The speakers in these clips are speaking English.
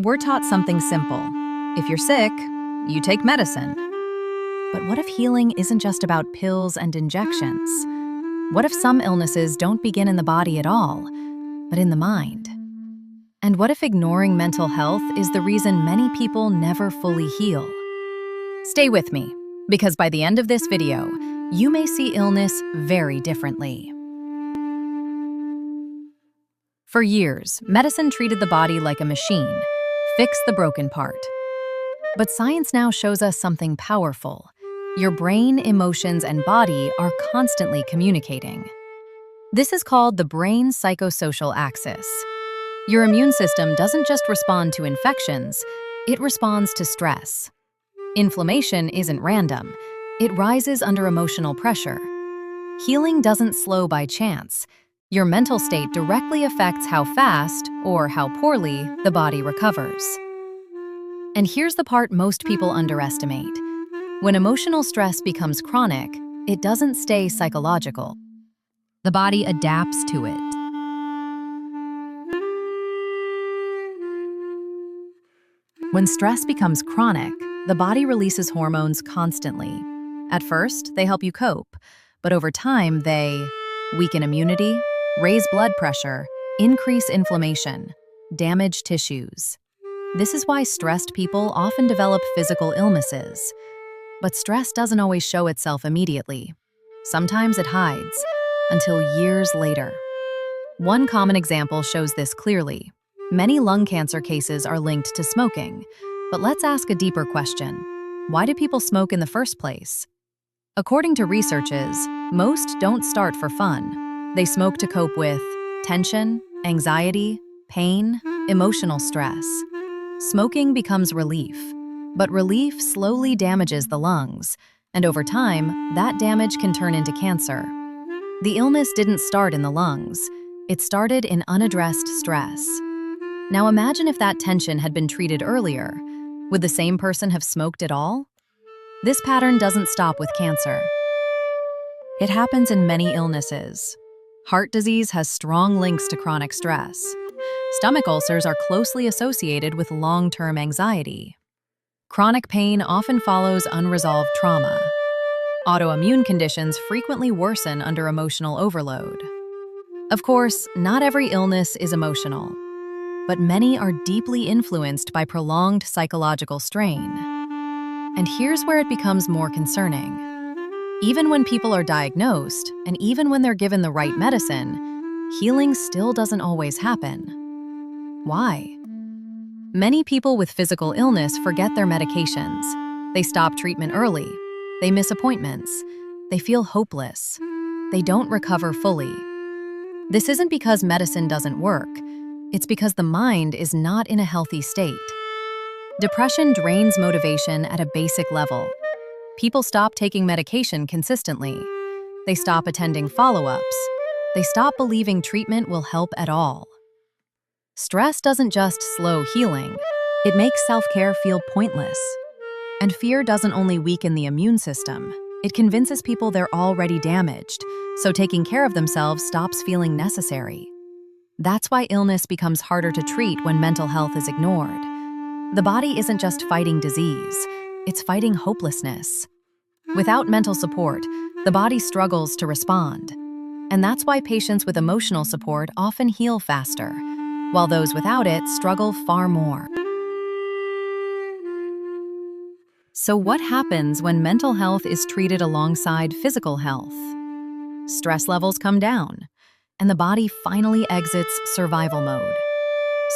We're taught something simple. If you're sick, you take medicine. But what if healing isn't just about pills and injections? What if some illnesses don't begin in the body at all, but in the mind? And what if ignoring mental health is the reason many people never fully heal? Stay with me, because by the end of this video, you may see illness very differently. For years, medicine treated the body like a machine, fix the broken part. But science now shows us something powerful. Your brain, emotions, and body are constantly communicating. This is called the brain psychosocial axis. Your immune system doesn't just respond to infections, it responds to stress. Inflammation isn't random, it rises under emotional pressure. Healing doesn't slow by chance. Your mental state directly affects how fast, or how poorly, the body recovers. And here's the part most people underestimate. When emotional stress becomes chronic, it doesn't stay psychological. The body adapts to it. When stress becomes chronic, the body releases hormones constantly. At first, they help you cope, but over time, they weaken immunity, raise blood pressure, increase inflammation, damage tissues. This is why stressed people often develop physical illnesses. But stress doesn't always show itself immediately. Sometimes it hides, until years later. One common example shows this clearly. Many lung cancer cases are linked to smoking. But let's ask a deeper question. Why do people smoke in the first place? According to researchers, most don't start for fun. They smoke to cope with tension, anxiety, pain, emotional stress. Smoking becomes relief, but relief slowly damages the lungs, and over time, that damage can turn into cancer. The illness didn't start in the lungs, it started in unaddressed stress. Now imagine if that tension had been treated earlier. Would the same person have smoked at all? This pattern doesn't stop with cancer. It happens in many illnesses. Heart disease has strong links to chronic stress. Stomach ulcers are closely associated with long-term anxiety. Chronic pain often follows unresolved trauma. Autoimmune conditions frequently worsen under emotional overload. Of course, not every illness is emotional, but many are deeply influenced by prolonged psychological strain. And here's where it becomes more concerning. Even when people are diagnosed, and even when they're given the right medicine, healing still doesn't always happen. Why? Many people with physical illness forget their medications. They stop treatment early. They miss appointments. They feel hopeless. They don't recover fully. This isn't because medicine doesn't work. It's because the mind is not in a healthy state. Depression drains motivation at a basic level. People stop taking medication consistently. They stop attending follow-ups. They stop believing treatment will help at all. Stress doesn't just slow healing, it makes self-care feel pointless. And fear doesn't only weaken the immune system, it convinces people they're already damaged, so taking care of themselves stops feeling necessary. That's why illness becomes harder to treat when mental health is ignored. The body isn't just fighting disease, it's fighting hopelessness. Without mental support, the body struggles to respond. And that's why patients with emotional support often heal faster, while those without it struggle far more. So what happens when mental health is treated alongside physical health? Stress levels come down, and the body finally exits survival mode.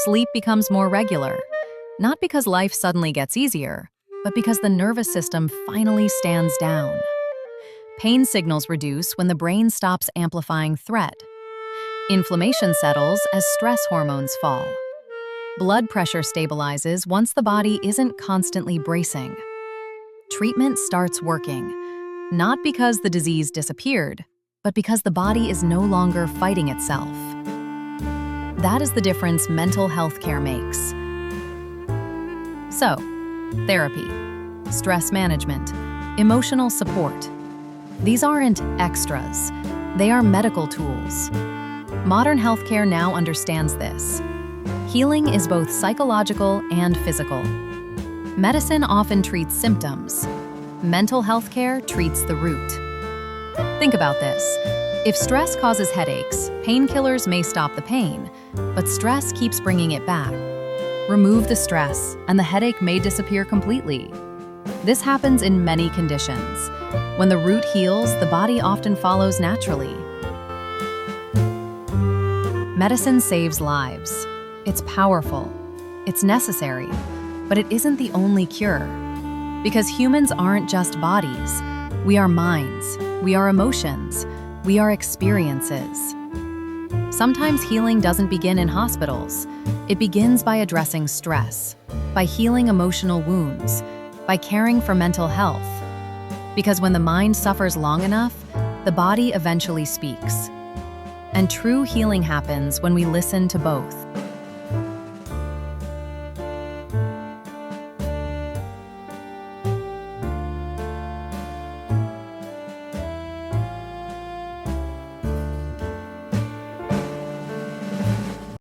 Sleep becomes more regular, not because life suddenly gets easier, but because the nervous system finally stands down. Pain signals reduce when the brain stops amplifying threat. Inflammation settles as stress hormones fall. Blood pressure stabilizes once the body isn't constantly bracing. Treatment starts working, not because the disease disappeared, but because the body is no longer fighting itself. That is the difference mental health care makes. So, therapy, stress management, emotional support. These aren't extras, they are medical tools. Modern healthcare now understands this. Healing is both psychological and physical. Medicine often treats symptoms. Mental health care treats the root. Think about this. If stress causes headaches, painkillers may stop the pain, but stress keeps bringing it back. Remove the stress, and the headache may disappear completely. This happens in many conditions. When the root heals, the body often follows naturally. Medicine saves lives. It's powerful. It's necessary, but it isn't the only cure. Because humans aren't just bodies. We are minds. We are emotions. We are experiences. Sometimes healing doesn't begin in hospitals. It begins by addressing stress, by healing emotional wounds, by caring for mental health. Because when the mind suffers long enough, the body eventually speaks. And true healing happens when we listen to both.